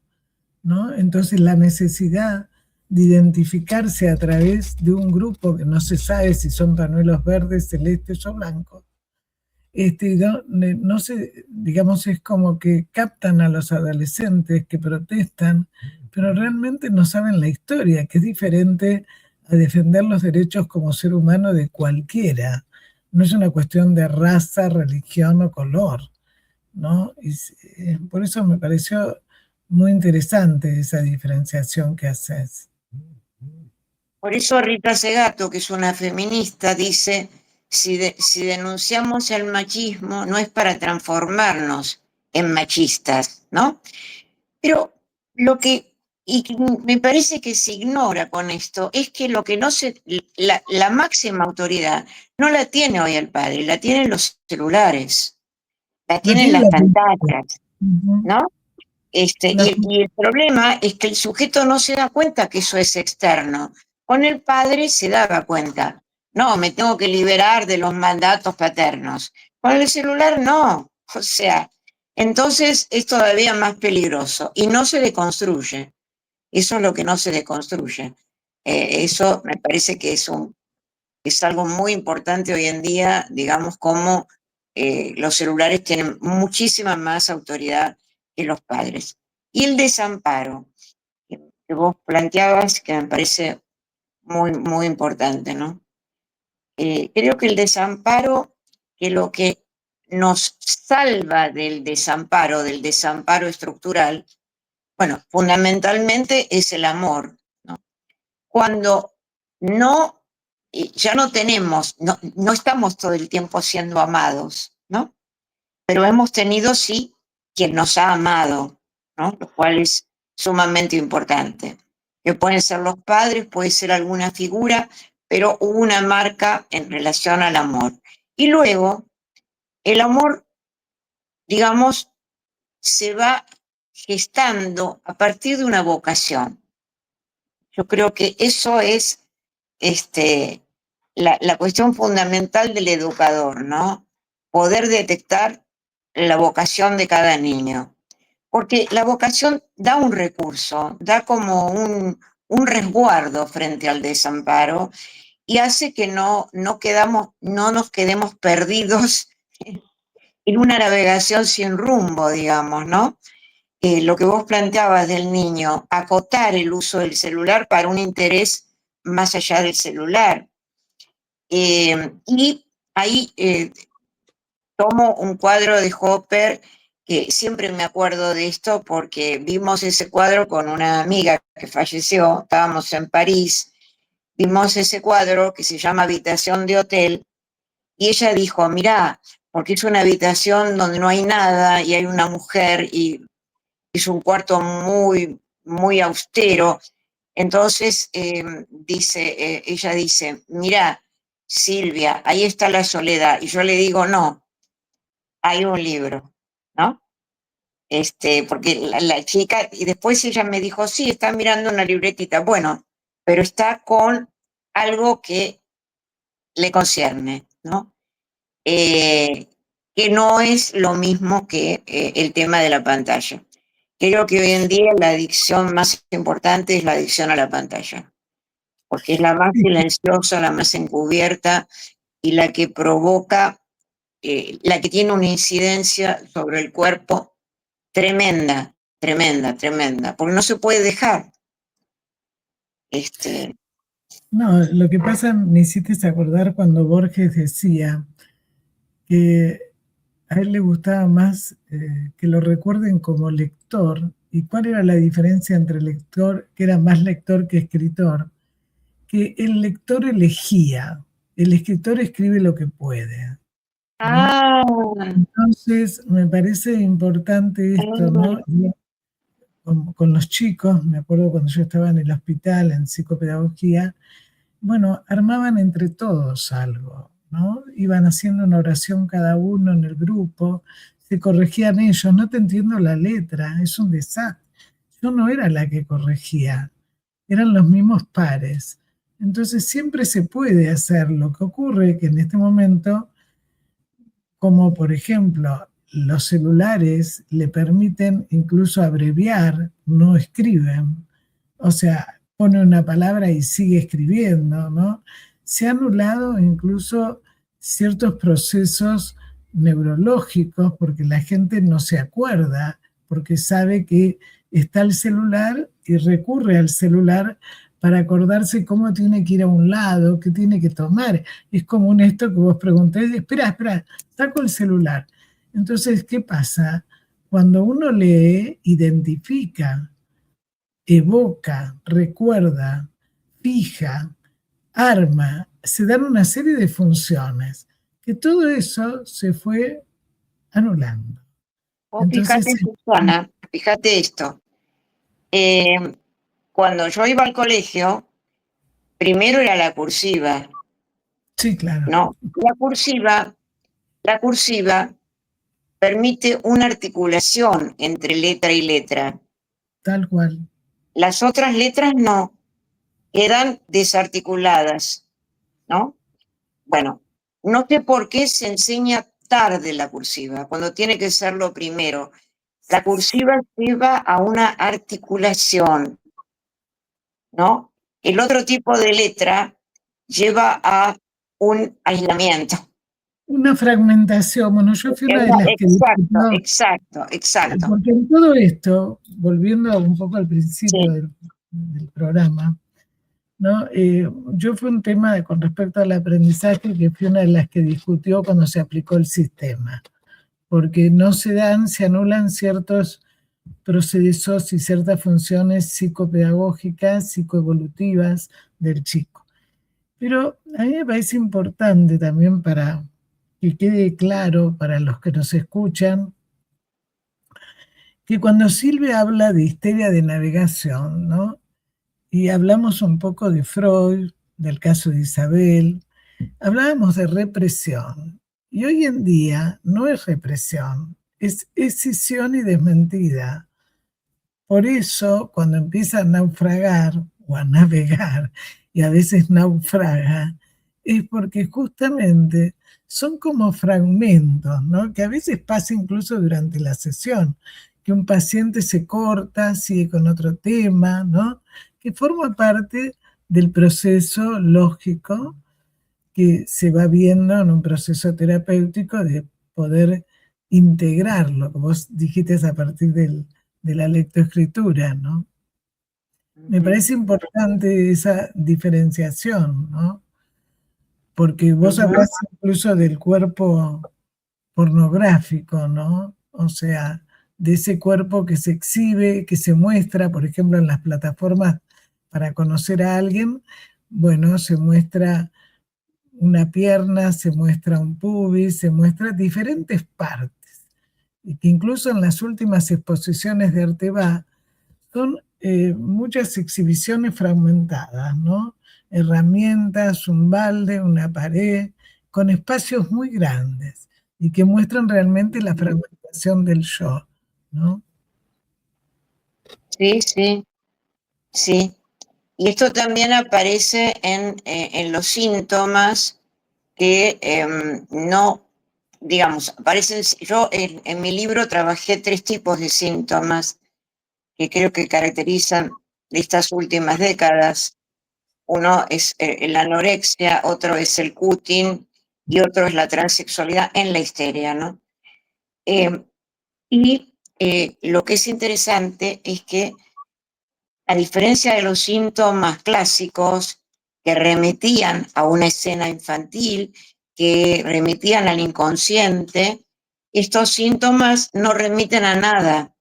¿no? Entonces la necesidad de identificarse a través de un grupo que no se sabe si son pañuelos verdes, celestes o blancos, no sé, digamos, es como que captan a los adolescentes que protestan, pero realmente no saben la historia, que es diferente a defender los derechos como ser humano de cualquiera. No es una cuestión de raza, religión o color, ¿no? Por eso me pareció muy interesante esa diferenciación que haces. por eso Rita Segato, que es una feminista, dice, si denunciamos el machismo no es para transformarnos en machistas, ¿no? Pero lo que y que me parece que se ignora con esto es que lo que no se, la máxima autoridad no la tiene hoy el padre, la tienen los celulares, la No tienen tiene las la cultura. pantallas, Ujú. ¿no? La Y el problema es que el sujeto no se da cuenta que eso es externo. Con el padre se daba cuenta. No, me tengo que liberar de los mandatos paternos. Con el celular no. O sea, entonces es todavía más peligroso y no se deconstruye. Eso es lo que no se deconstruye. Eso me parece que es algo muy importante hoy en día, digamos, como los celulares tienen muchísima más autoridad que los padres. Y el desamparo que vos planteabas, que me parece muy, muy importante, ¿no? Creo que el desamparo, que lo que nos salva del desamparo estructural, bueno, fundamentalmente es el amor, ¿no? Cuando no, ya no tenemos, no estamos todo el tiempo siendo amados, ¿no? Pero hemos tenido, sí, quien nos ha amado, ¿no? Lo cual es sumamente importante. Que pueden ser los padres, puede ser alguna figura, pero hubo una marca en relación al amor. Y luego, el amor, digamos, se va gestando a partir de una vocación. Yo creo que eso es este, la cuestión fundamental del educador, ¿no? Poder detectar la vocación de cada niño. Porque la vocación da un recurso, da como un resguardo frente al desamparo y hace que no nos quedemos perdidos en una navegación sin rumbo, digamos, ¿no? Lo que vos planteabas del niño, acotar el uso del celular para un interés más allá del celular. Y ahí tomo un cuadro de Hopper, que siempre me acuerdo de esto porque vimos ese cuadro con una amiga que falleció, estábamos en París, vimos ese cuadro que se llama Habitación de Hotel, y ella dijo, mirá, porque es una habitación donde no hay nada y hay una mujer y es un cuarto muy, muy austero. Entonces, ella dice, mira, Silvia, ahí está la soledad. Y yo le digo, no, hay un libro, ¿no? Porque la chica, y después ella me dijo, sí, está mirando una libretita. Bueno, pero está con algo que le concierne, ¿no? Eh, que no es lo mismo que el tema de la pantalla. Creo que hoy en día la adicción más importante es la adicción a la pantalla, porque es la más silenciosa, la más encubierta y la que provoca, la que tiene una incidencia sobre el cuerpo tremenda, tremenda, tremenda, porque no se puede dejar. Este, No, lo que pasa, me hiciste acordar cuando Borges decía que a él le gustaba más que lo recuerden como lector. ¿Y cuál era la diferencia entre lector, que era más lector que escritor? Que el lector elegía, el escritor escribe lo que puede, ¿no? ah, Entonces, me parece importante esto, ¿no? Con los chicos, me acuerdo cuando yo estaba en el hospital en psicopedagogía, bueno, armaban entre todos algo, ¿no? Iban haciendo una oración cada uno en el grupo, se corregían ellos, no te entiendo la letra, es un desastre. yo no era la que corregía, eran los mismos pares. Entonces siempre se puede hacer. Lo que ocurre que en este momento, como por ejemplo los celulares le permiten incluso abreviar, no escriben, o sea, pone una palabra y sigue escribiendo, ¿no? Se han anulado incluso ciertos procesos neurológicos porque la gente no se acuerda, porque sabe que está el celular y recurre al celular para acordarse cómo tiene que ir a un lado, qué tiene que tomar. Es como un esto que vos preguntés, espera, saco el celular. Entonces, ¿qué pasa? Cuando uno lee, identifica, evoca, recuerda, fija, arma, se dan una serie de funciones, que todo eso se fue anulando. Vos Entonces, fíjate, Susana, fíjate esto. Cuando yo iba al colegio, primero era la cursiva, sí, claro, ¿no? La cursiva permite una articulación entre letra y letra. tal cual. Las otras letras no, quedan desarticuladas, ¿no? Bueno, no sé por qué se enseña tarde la cursiva, cuando tiene que ser lo primero. La cursiva lleva a una articulación, ¿no? El otro tipo de letra lleva a un aislamiento. Una fragmentación, bueno, yo fui una de las que discutió, Exacto. porque en todo esto, volviendo un poco al principio Sí, del programa, ¿no? Yo fui un tema con respecto al aprendizaje que fui una de las que discutió cuando se aplicó el sistema, porque no se dan, se anulan ciertos procesos y ciertas funciones psicopedagógicas, psicoevolutivas del chico. Pero a mí me parece importante también para que quede claro para los que nos escuchan, que cuando Silvia habla de histeria de navegación, ¿no? Y hablamos un poco de Freud, del caso de Isabel, hablábamos de represión. Y hoy en día no es represión, es escisión y desmentida. Por eso, cuando empieza a naufragar o a navegar, y a veces naufraga, es porque justamente son como fragmentos, ¿no? Que a veces pasa incluso durante la sesión, que un paciente se corta, sigue con otro tema, ¿no? Que forma parte del proceso lógico que se va viendo en un proceso terapéutico de poder integrar lo que vos dijiste a partir de la lectoescritura, ¿no? Me parece importante esa diferenciación, ¿no? Porque vos hablás incluso del cuerpo pornográfico, ¿no? O sea, de ese cuerpo que se exhibe, que se muestra, por ejemplo, en las plataformas para conocer a alguien, bueno, se muestra una pierna, se muestra un pubis, se muestra diferentes partes, y que incluso en las últimas exposiciones de Arteba son muchas exhibiciones fragmentadas, ¿no? Herramientas, un balde, una pared, con espacios muy grandes y que muestran realmente la fragmentación del yo, ¿no? Sí. Y esto también aparece en los síntomas que no, digamos, aparecen, yo en mi libro trabajé 3 tipos de síntomas que creo que caracterizan estas últimas décadas. Uno es la anorexia, otro es el cutting y otro es la transexualidad en la histeria, ¿no? Lo que es interesante es que, a diferencia de los síntomas clásicos que remitían a una escena infantil, que remitían al inconsciente, estos síntomas no remiten a nada.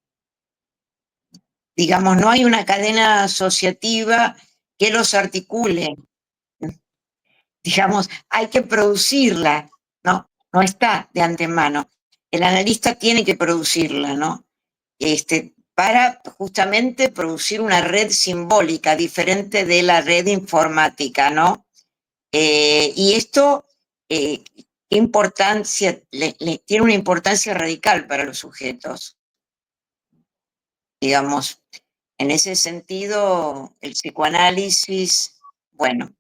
Digamos, no hay una cadena asociativa que los articule. Digamos, hay que producirla, ¿no? No está de antemano. El analista tiene que producirla, ¿no? Para justamente producir una red simbólica diferente de la red informática, ¿no? Y esto, ¿qué importancia? Tiene una importancia radical para los sujetos, digamos. En ese sentido, el psicoanálisis, bueno,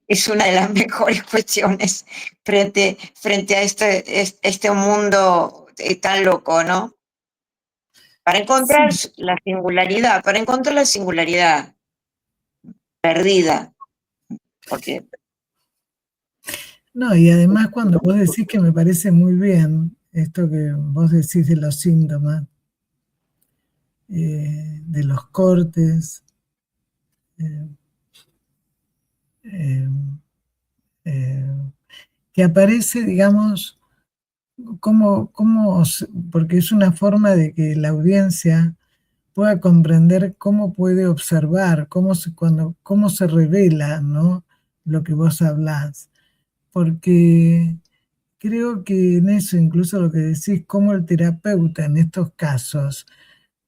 es una de las mejores cuestiones frente a este mundo tan loco, ¿no? Para encontrar Sí, para encontrar la singularidad perdida, porque no, y además cuando vos decís que me parece muy bien esto que vos decís de los síntomas, de los cortes, eh, eh, eh, que aparece, digamos, porque es una forma de que la audiencia pueda comprender cómo puede observar, cómo se revela, ¿no? Lo que vos hablás. Porque creo que en eso, incluso lo que decís, cómo el terapeuta en estos casos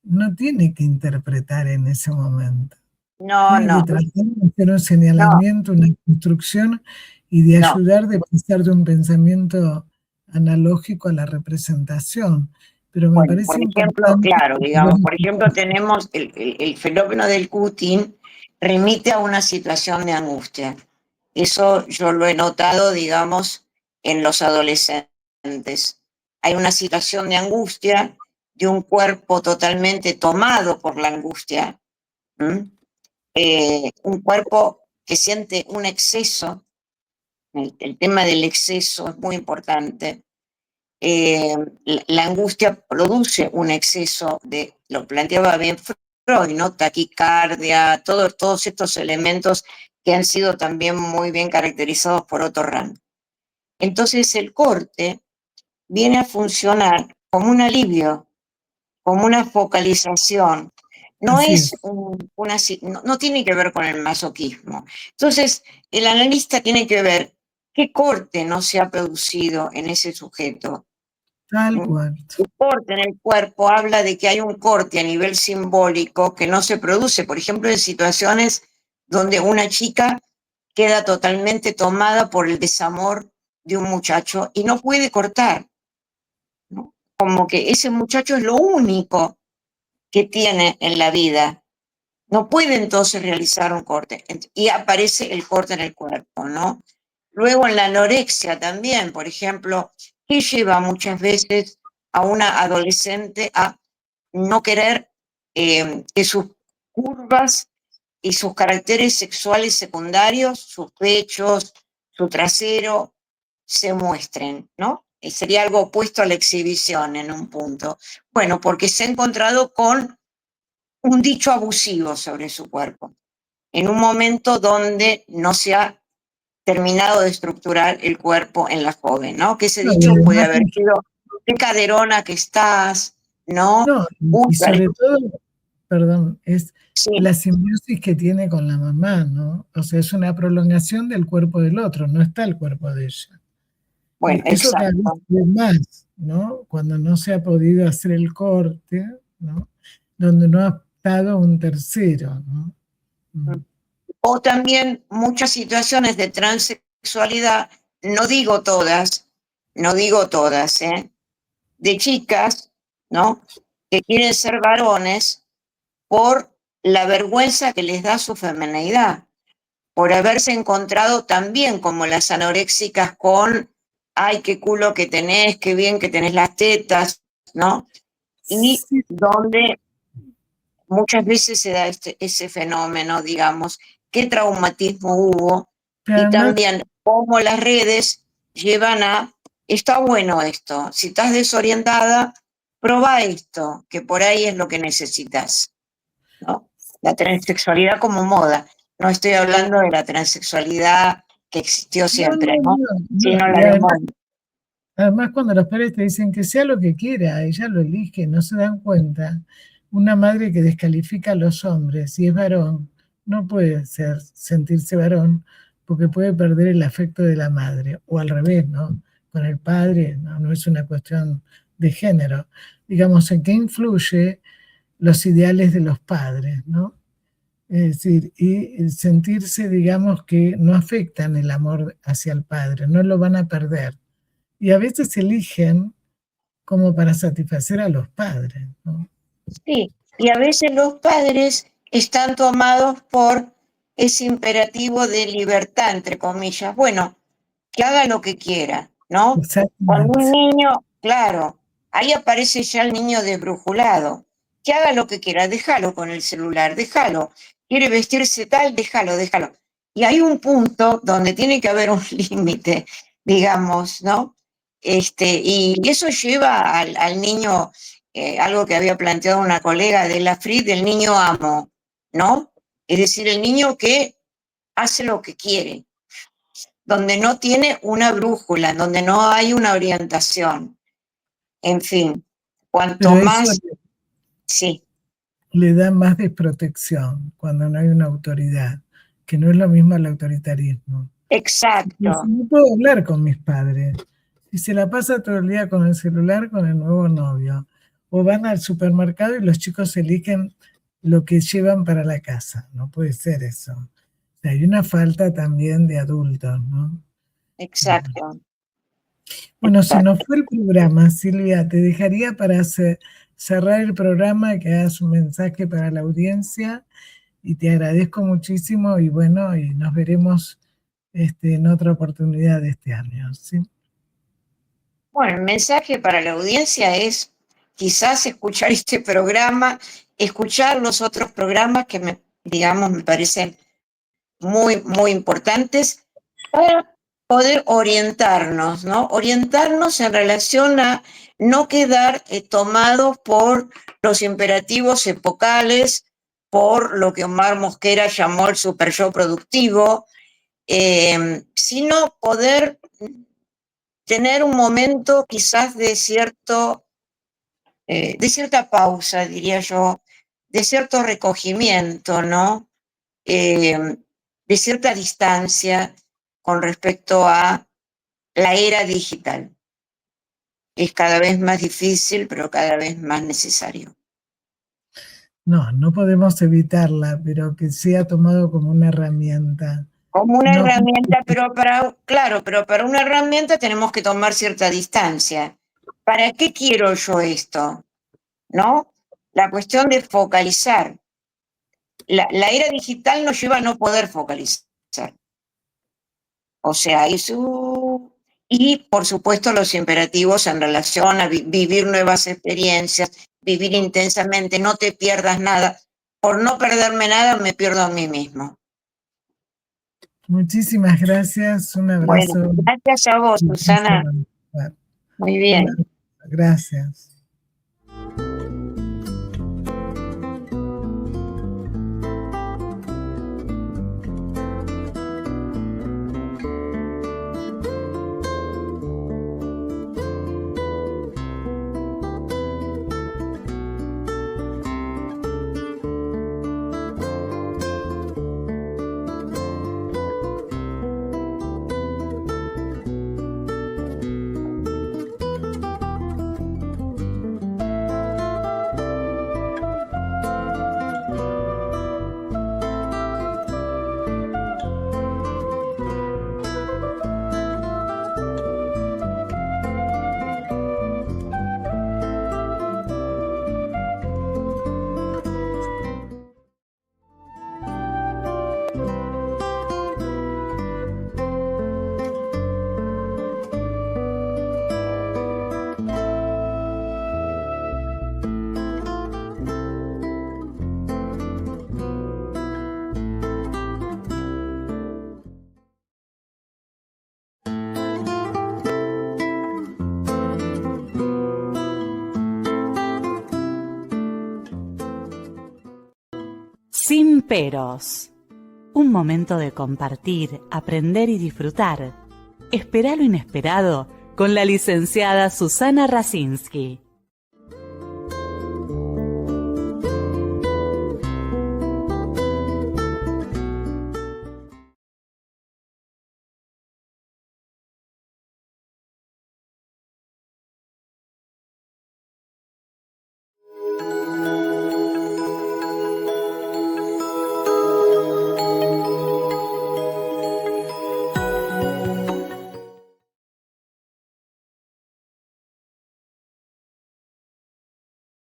no tiene que interpretar en ese momento. no, Tiene que no, tratar de hacer un no, señalamiento, una construcción y de no. ayudar de pasar de un pensamiento analógico a la representación. Pero me Bueno, por parece ejemplo, importante claro, que vos digamos, por ejemplo, tenemos el fenómeno del cutting remite a una situación de angustia. Eso yo lo he notado, digamos, en los adolescentes. Hay una situación de angustia, de un cuerpo totalmente tomado por la angustia, ¿m? Un cuerpo que siente un exceso. El tema del exceso es muy importante. La angustia produce un exceso de, lo planteaba bien Freud, ¿no? Taquicardia, todos estos elementos que han sido también muy bien caracterizados por Otto Rank. Entonces el corte viene a funcionar como un alivio, como una focalización. No así es es, no tiene que ver con el masoquismo. Entonces, el analista tiene que ver qué corte no se ha producido en ese sujeto. tal ¿Mm? cual. El corte en el cuerpo habla de que hay un corte a nivel simbólico que no se produce, por ejemplo, en situaciones donde una chica queda totalmente tomada por el desamor de un muchacho y no puede cortar, ¿no? Como que ese muchacho es lo único que tiene en la vida. No puede entonces realizar un corte y aparece el corte en el cuerpo, ¿no? Luego en la anorexia también, por ejemplo, que lleva muchas veces a una adolescente a no querer que sus curvas y sus caracteres sexuales secundarios, sus pechos, su trasero, se muestren, ¿no? Y sería algo opuesto a la exhibición en un punto. Bueno, porque se ha encontrado con un dicho abusivo sobre su cuerpo, en un momento donde no se ha terminado de estructurar el cuerpo en la joven, ¿no? Que ese No, y dicho puede además, haber sido, qué caderona que estás, ¿no? no, y Pare- sobre todo, perdón, es sí, la simbiosis que tiene con la mamá, ¿no? O sea, es una prolongación del cuerpo del otro, no está el cuerpo de ella. bueno, Y eso cada vez exacto. se ve más, ¿no? Cuando no se ha podido hacer el corte, ¿no? Donde no ha estado un tercero, ¿no? Mm. O también muchas situaciones de transexualidad, no digo todas, no digo todas, ¿eh? De chicas, ¿no? Que quieren ser varones por la vergüenza que les da su feminidad, por haberse encontrado también como las anoréxicas con, ay, qué culo que tenés, qué bien que tenés las tetas, ¿no? Y Sí, donde muchas veces se da ese fenómeno, digamos, qué traumatismo hubo pero y además, también cómo las redes llevan a, está bueno esto, si estás desorientada, probá esto, que por ahí es lo que necesitas, ¿no? La transexualidad como moda. No estoy hablando de la transexualidad que existió no, siempre, no, ¿no? no, no. Sino Y la de moda. además cuando los padres te dicen que sea lo que quiera, ella lo elige, no se dan cuenta. Una madre que descalifica a los hombres, si es varón, no puede sentirse varón porque puede perder el afecto de la madre, o al revés, ¿no? Con el padre, no, no es una cuestión de género. Digamos, ¿en qué influye los ideales de los padres, ¿no? Es decir, y sentirse, digamos, que no afectan el amor hacia el padre, no lo van a perder. Y a veces eligen como para satisfacer a los padres, ¿no? Sí, Y a veces los padres están tomados por ese imperativo de libertad, entre comillas. Bueno, que haga lo que quiera, ¿no? Cuando un Exactamente. niño, claro, ahí aparece ya el niño desbrujulado. Que haga lo que quiera, déjalo con el celular, déjalo. Quiere vestirse tal, déjalo, déjalo. Y hay un punto donde tiene que haber un límite, digamos, ¿no? Y eso lleva al niño, algo que había planteado una colega de la FRID, del niño amo, ¿no? Es decir, el niño que hace lo que quiere, donde no tiene una brújula, donde no hay una orientación. En fin, cuanto Pero eso más, sí, le da más desprotección cuando no hay una autoridad, que no es lo mismo el autoritarismo. exacto, No puedo hablar con mis padres. Si se la pasa todo el día con el celular, con el nuevo novio. O van al supermercado y los chicos eligen lo que llevan para la casa. No puede ser eso. O sea, hay una falta también de adultos, ¿no? exacto, Bueno, se nos exacto. fue el programa, Silvia. Te dejaría para cerrar el programa, que hagas un mensaje para la audiencia y te agradezco muchísimo y bueno, y nos veremos en otra oportunidad de este año, ¿sí? Bueno, el mensaje para la audiencia es quizás escuchar este programa, escuchar los otros programas que digamos, me parecen muy, muy importantes para poder orientarnos, ¿no? Orientarnos en relación a no quedar tomados por los imperativos epocales, por lo que Omar Mosquera llamó el super yo productivo, sino poder tener un momento quizás de cierta pausa, diría yo, de cierto recogimiento, ¿no? De cierta distancia con respecto a la era digital. Es cada vez más difícil, pero cada vez más necesario. No, no podemos evitarla, pero que sea tomado como una herramienta. Como una No, herramienta, claro, pero para una herramienta tenemos que tomar cierta distancia. ¿Para qué quiero yo esto? ¿No? La cuestión de focalizar. La era digital nos lleva a no poder focalizar. O sea, y por supuesto los imperativos en relación a vivir nuevas experiencias, vivir intensamente, no te pierdas nada. Por no perderme nada, me pierdo a mí mismo. muchísimas gracias, un Bueno, abrazo. gracias a vos, Susana. Muy Un bien. abrazo. Gracias. Sin peros. Un momento de compartir, aprender y disfrutar. Espera lo inesperado con la licenciada Susana Rasinski.